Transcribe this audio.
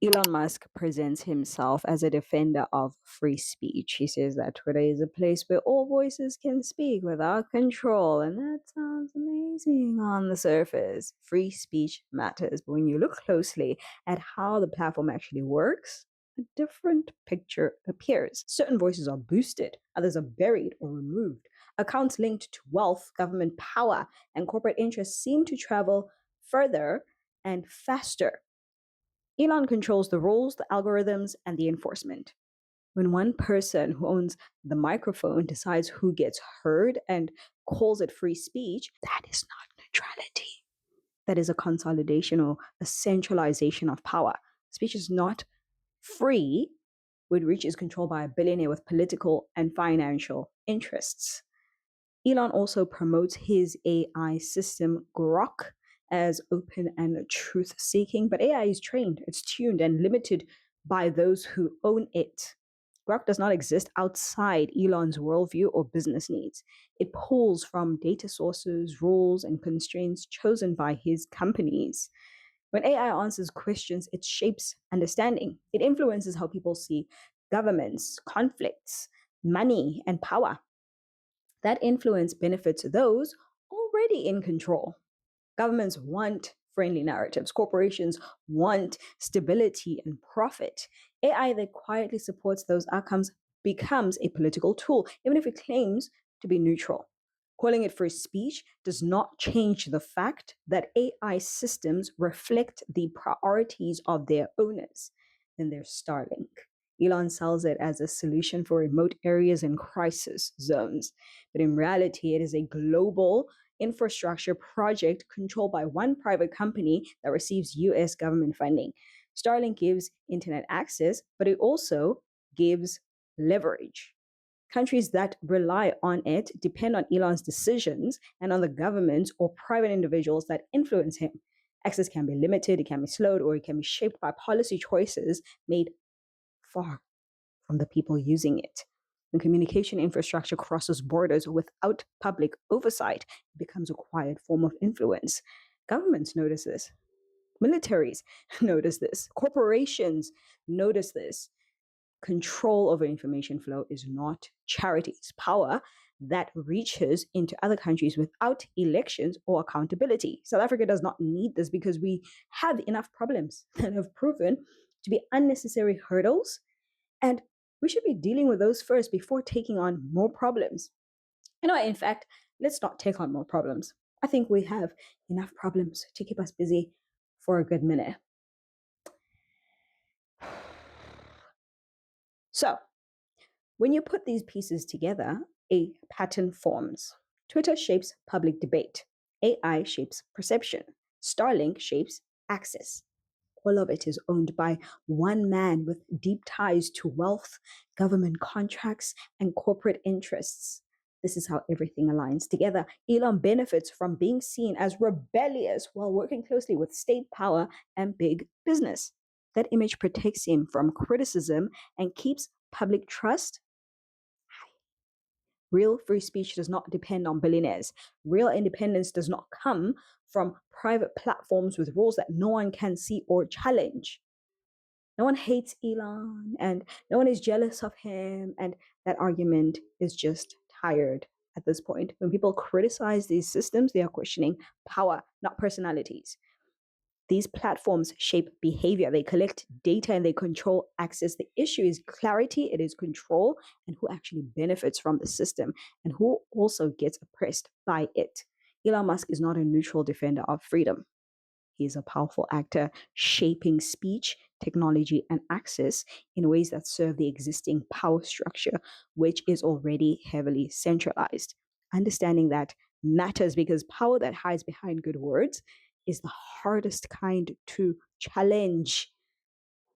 Elon Musk presents himself as a defender of free speech. He says that Twitter is a place where all voices can speak without control, and that sounds amazing on the surface. Free speech matters, but when you look closely at how the platform actually works, a different picture appears. Certain voices are boosted, others are buried or removed. Accounts linked to wealth, government power, and corporate interests seem to travel further and faster. Elon controls the rules, the algorithms, and the enforcement. When one person who owns the microphone decides who gets heard and calls it free speech, that is not neutrality. That is a consolidation or a centralization of power. Speech is not free when reach is controlled by a billionaire with political and financial interests. Elon also promotes his AI system, Grok, as open and truth seeking, but AI is trained, it's tuned, and limited by those who own it. Grok does not exist outside Elon's worldview or business needs. It pulls from data sources, rules, and constraints chosen by his companies. When AI answers questions, it shapes understanding. It influences how people see governments, conflicts, money, and power. That influence benefits those already in control. Governments want friendly narratives, corporations want stability and profit. AI that quietly supports those outcomes becomes a political tool, even if it claims to be neutral. Calling it free speech does not change the fact that AI systems reflect the priorities of their owners. Then there's Starlink. Elon sells it as a solution for remote areas and crisis zones. But in reality, it is a global infrastructure project controlled by one private company that receives US government funding. Starlink gives internet access, but it also gives leverage. Countries that rely on it depend on Elon's decisions and on the governments or private individuals that influence him. Access can be limited, it can be slowed, or it can be shaped by policy choices made far from the people using it. When communication infrastructure crosses borders without public oversight, it becomes a quiet form of influence. Governments notice this. Militaries notice this. Corporations notice this. Control over information flow is not charity, it's power that reaches into other countries without elections or accountability. South Africa does not need this because we have enough problems that have proven to be unnecessary hurdles, and we should be dealing with those first before taking on more problems. In fact, let's not take on more problems. I think we have enough problems to keep us busy for a good minute. So, when you put these pieces together, a pattern forms. Twitter shapes public debate, AI shapes perception, Starlink shapes access. All of it is owned by one man with deep ties to wealth, government contracts, and corporate interests. This is how everything aligns together. Elon benefits from being seen as rebellious while working closely with state power and big business. That image protects him from criticism and keeps public trust. Real free speech does not depend on billionaires. Real independence does not come from private platforms with rules that no one can see or challenge. No one hates Elon and no one is jealous of him. And that argument is just tired at this point. When people criticize these systems, they are questioning power, not personalities. These platforms shape behavior. They collect data and they control access. The issue is clarity, it is control, and who actually benefits from the system and who also gets oppressed by it. Elon Musk is not a neutral defender of freedom. He is a powerful actor shaping speech, technology, and access in ways that serve the existing power structure, which is already heavily centralized. Understanding that matters because power that hides behind good words is the hardest kind to challenge.